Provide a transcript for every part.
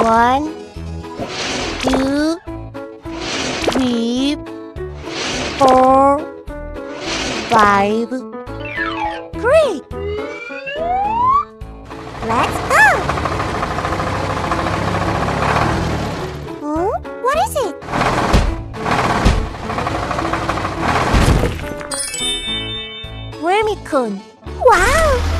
1, 2, 3, 4, 5. Great! Let's go! Huh? What is it? Wormicone. Wow!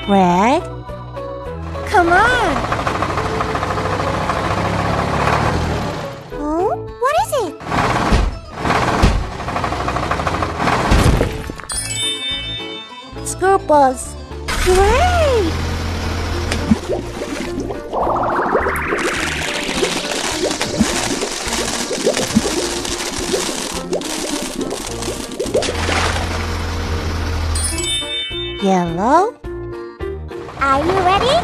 Red? Come on! Huh? What is it? School bus. Great! Yellow? Are you ready?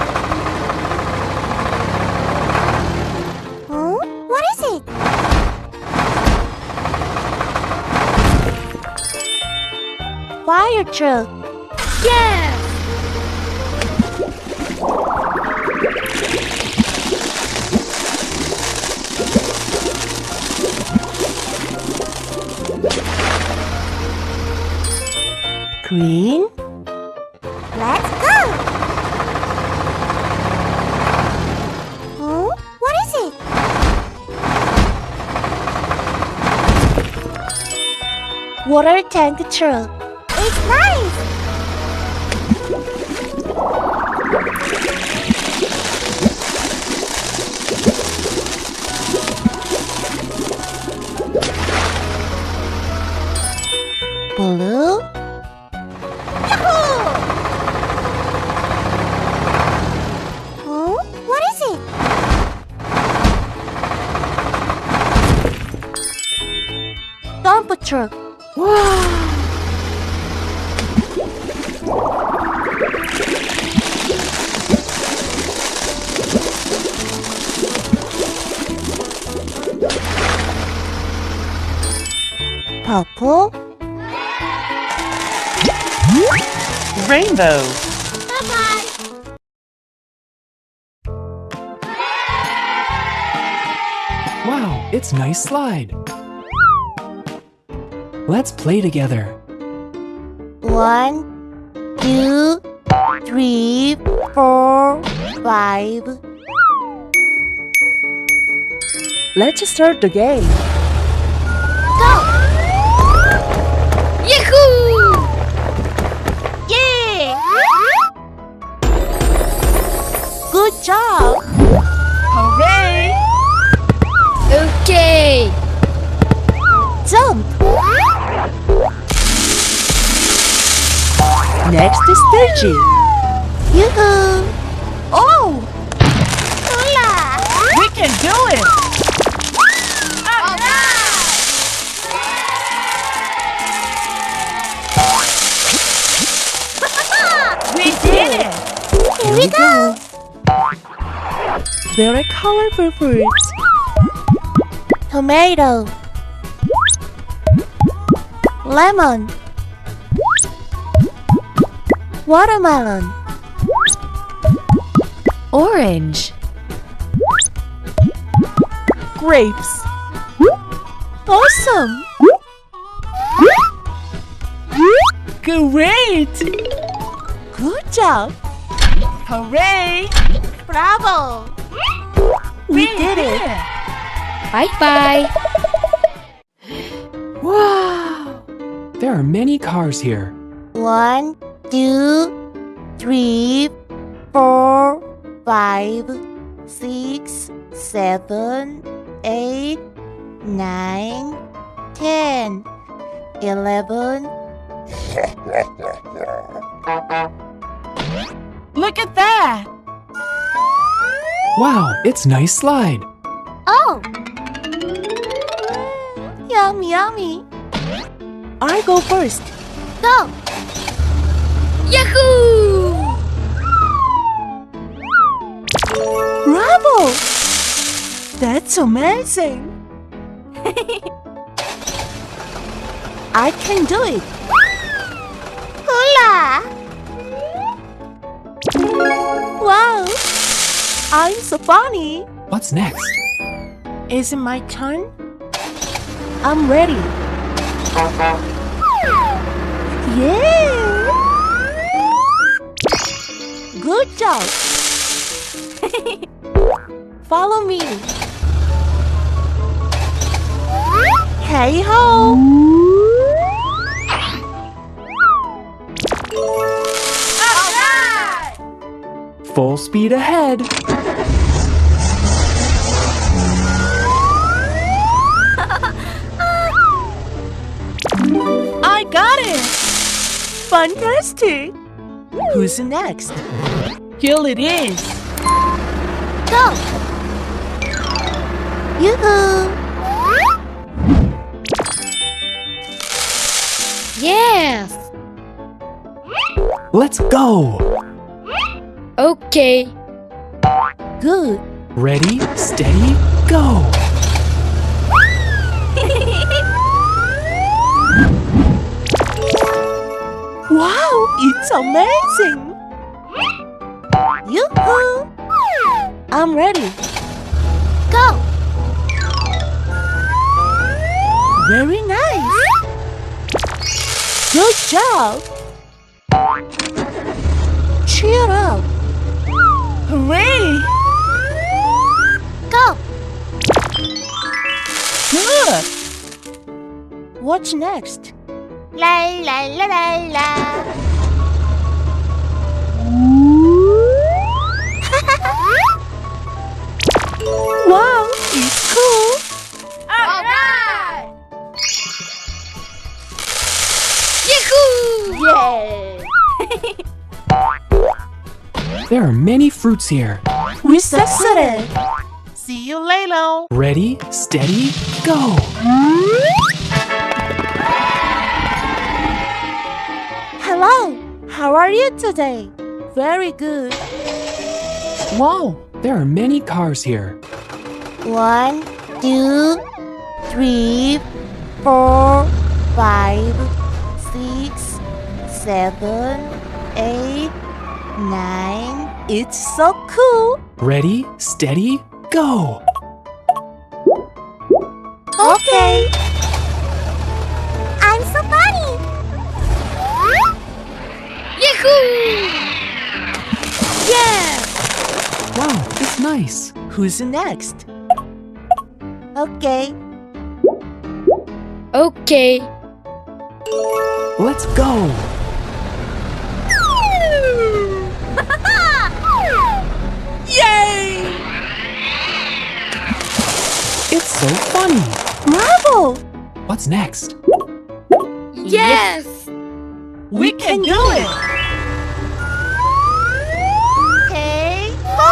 Huh? What is it? Fire truck. Yeah! Green? Let's go! Huh? What is it? Water tank truck. It's nice! Blue? Yahoo! Huh? What is it? Dump truck. Wow! Purple? Rainbow. Bye-bye! Wow, it's nice slide. Let's play together. 1, 2, 3, 4, 5. Let's start the game. Go! Yahoo! Yeah! Good job! Hooray! Okay! Jump! Next is Sturgy. Yoo-hoo! Oh! Hula! We can do it! We did it! Here we go! Very colorful fruits. Tomato. Lemon. Watermelon. Orange. Grapes. Awesome! Great! Good job! Hooray! Bravo! We did it! Bye-bye! Wow! There are many cars here. 1, 2, 3, 4, 5, 6, 7, 8, 9, 10, 11. Look at that! Wow, it's nice slide. Oh! Yummy, yummy! I go first. Go! Yahoo! Bravo! That's amazing! I can do it. Hula! Wow! I'm so funny. What's next? Is it my turn? I'm ready. Yeah! Good job. Follow me. Hey ho! Full speed ahead. I got it! Fantastic! Who's next? Here it is. Go! Yoo-hoo! Yes. Let's go. Okay. Good. Ready, steady, go. Wow, it's amazing! Yoo-hoo! I'm ready. Go! Very nice! Good job! Cheer up! Hooray! Go! Good! What's next? La la la la la. Wow, it's cool. Alright. Yahoo! Yay! There are many fruits here. We succeeded. See you later. Ready, steady, go. Hello. How are you today? Very good. Wow, there are many cars here. 1, 2, 3, 4, 5, 6, 7, 8, 9. It's so cool. Ready, steady, go. Okay. I'm so funny. Yahoo! Yeah! Wow, it's nice. Who's next? Okay. Okay. Let's go. Yay! It's so funny. Bravo! What's next? Yes! We can do it! Hey, ho!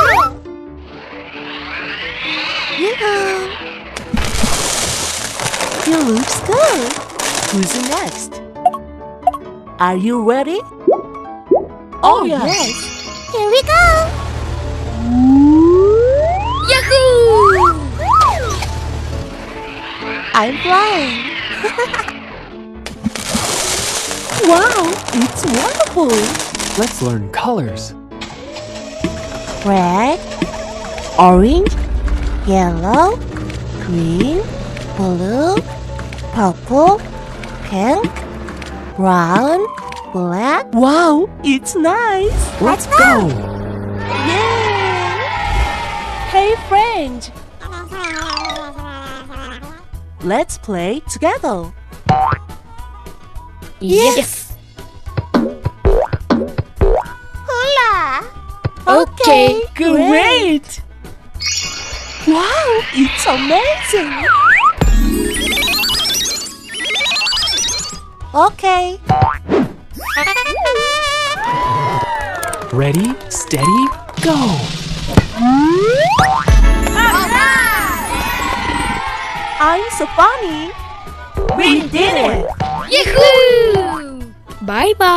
Yoo-hoo! He looks good. Who's next? Are you ready? Oh, yes. Here we go! Yahoo! I'm flying! Wow, it's wonderful! Let's learn colors. Red, orange, yellow, green, blue, purple, pink, brown, black. Wow, it's nice! Let's go. Yay! Hey friend! Let's play together! Yes! Hula! Okay, great! Wow, it's amazing! Okay. Ready, steady, go. I'm so funny! We did it! Yahoo! Bye-bye!